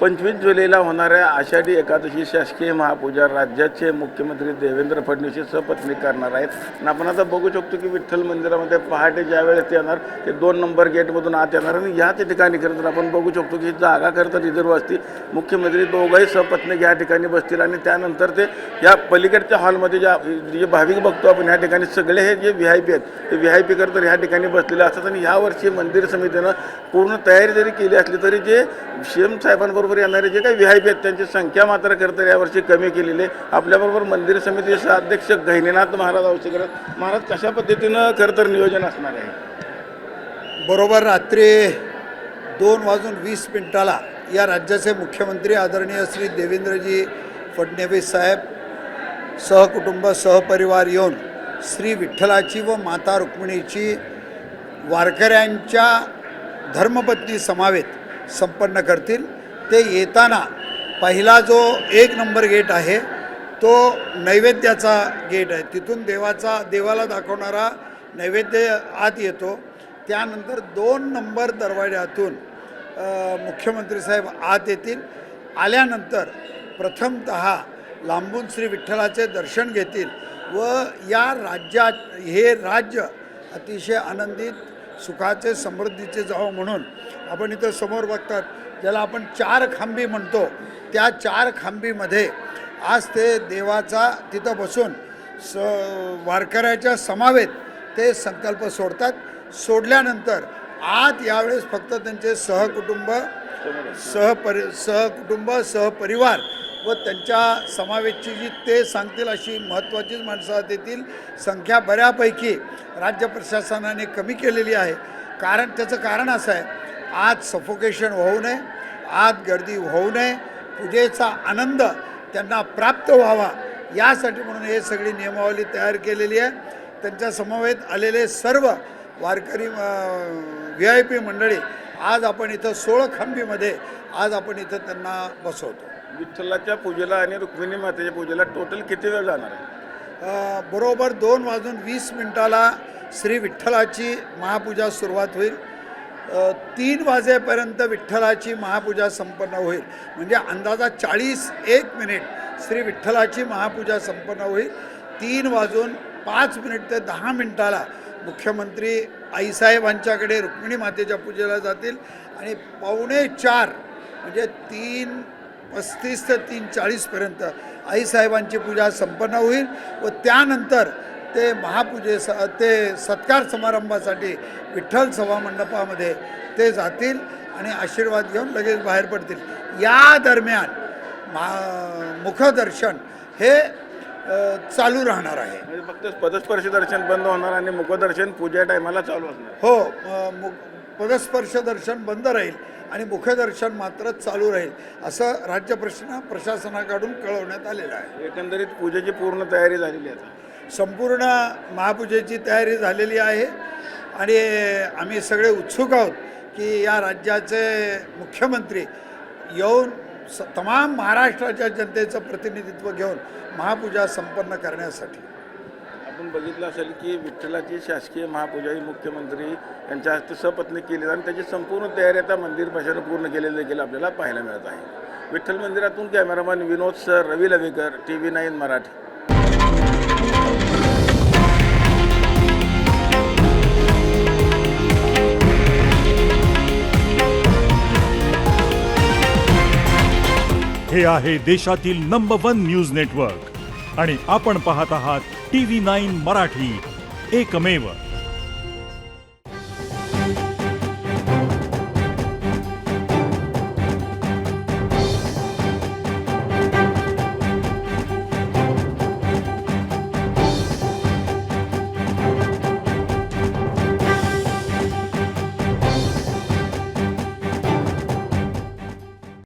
25 जुलैला होणाऱ्या आषाढी एकादशी शासकीय महापूजा राज्याचे मुख्यमंत्री देवेंद्र फडणवीस सपत्नीक करणार आहेत आणि आपण आता बघू शकतो की विठ्ठल मंदिरामध्ये पहाटे ज्यावेळेस ते येणार ते 2 नंबर गेटमधून आत येणार आणि याच ठिकाणी खरं तर आपण बघू शकतो की जागा खरं तर रिझर्व असते। मुख्यमंत्री दोघंही सपत्नीक या ठिकाणी बसतील आणि त्यानंतर ते या पलीकडच्या हॉलमध्ये जे भाविक बघतो आपण ह्या ठिकाणी सगळे हे जे VIP आहेत ते VIP खरं तर ह्या ठिकाणी बसलेले असतात आणि यावर्षी मंदिर समितीनं पूर्ण तयारी जरी केली असली तरी जे CM साहेबांबरोबर येणारे जे काही VIP आहेत त्यांची संख्या मात्र खरं तर यावर्षी कमी केलेली आहे। आपल्याबरोबर मंदिर समितीचे अध्यक्ष गहिनीनाथ महाराज आवश्यक महाराज कशा पद्धतीनं खरं तर नियोजन असणार आहे? बरोबर रात्री 2:20 या राज्याचे मुख्यमंत्री आदरणीय श्री देवेंद्रजी फडणवीस साहेब सहकुटुंब सहपरिवार येऊन श्री विठ्ठलाची व माता रुक्मिणीची वारकऱ्यांच्या धर्मपत्नी समवेत संपन्न करतील। ते येताना पहिला जो 1 नंबर गेट आहे तो नैवेद्याचा गेट आहे, तिथून देवाला दाखवणारा नैवेद्य आत येतो। त्यानंतर 2 नंबर दरवाज्यातून मुख्यमंत्री साहेब आत येतील। आल्यानंतर प्रथमतः लांबून श्री विठ्ठलाचे दर्शन घेतील व या राज्यात हे राज्य अतिशय आनंदित सुखाचे समृद्धीचे जावं म्हणून आपण इथं समोर बघतात ज्याला आपण 4 खांबी म्हणतो, त्या 4 खांबीमध्ये आज ते देवाचा तिथं बसून वारकऱ्याच्या समवेत ते संकल्प सोडतात। सोडल्यानंतर आत यावेळेस फक्त त्यांचे सहकुटुंब सहपरिवार व त्यांच्या समावेशची जी ते सांगतील अशी महत्त्वाचीच माणसं आत येतील। संख्या बऱ्यापैकी राज्य प्रशासनाने कमी केलेली आहे, त्याचं कारण असं आहे आज सफोकेशन होऊ नये, आत गर्दी होऊ नये, पूजेचा आनंद त्यांना प्राप्त व्हावा यासाठी म्हणून हे सगळी नियमावली तयार केलेली आहे। त्यांच्या समवेत आलेले सर्व वारकरी VIP मंडळी आज आपण इथं 16 खांबीमध्ये आज आपण इथं त्यांना बसवतो। विठ्ठलाच्या पूजेला आणि रुक्मिणी मातेच्या पूजेला टोटल किती वेळ जाणार आहे? बरोबर 2:20 श्री विठ्ठलाची महापूजा सुरुवात होईल। 3 वाजेपर्यंत विठ्ठलाची महापूजा संपन्न होईल, म्हणजे अंदाजा 41 मिनिट श्री विठ्ठलाची महापूजा संपन्न होईल। 3:05 ते 10 मिनिटाला मुख्यमंत्री आईसाहेबांच्याकडे रुक्मिणी मातेच्या पूजेला जातील आणि 3:45 म्हणजे 3:35 ते 3:40 आईसाहेबांची पूजा संपन्न होईल व त्यानंतर ते ते सत्कार समारंभासाठी विठ्ठल सभामंडपामध्ये ते जातील आणि आशीर्वाद घेऊन लगेच बाहेर पडतील। या दरम्यान मुखदर्शन हे चालू राहणार आहे, म्हणजे फक्त पदस्पर्श दर्शन बंद होणार आणि मुखदर्शन पूजा टायमाला चालू असणार। हो, पदस्पर्श दर्शन बंद राहील आणि मुखदर्शन मात्र चालू राहील असं राज्य प्रशासनाकडून कळवण्यात आलेलं आहे। एकंदरीत पूजेची पूर्ण तयारी झालेली आहे, संपूर्ण महापूजेची तयारी झालेली आहे आणि आम्ही सगळे उत्सुक आहोत की या राज्याचे मुख्यमंत्री येऊन तमाम महाराष्ट्राच्या जनतेचं प्रतिनिधित्व घेऊन महापूजा संपन्न करण्यासाठी। आपण बघितलं असेल की विठ्ठलाची शासकीय महापूजा ही मुख्यमंत्री यांच्या हस्ते सपत्नीक केली आणि त्याची संपूर्ण तयारी आता मंदिर प्रशासनाने पूर्ण केलेली देखील आपल्याला पाहायला मिळत आहे। विठ्ठल मंदिरातून कॅमेरामॅन विनोद सर, रवी लवेकर, TV9 मराठी। हे आहे देशातील नंबर 1 न्यूज नेटवर्क आणि आपण पाहत आहात TV9 मराठी, एकमेव।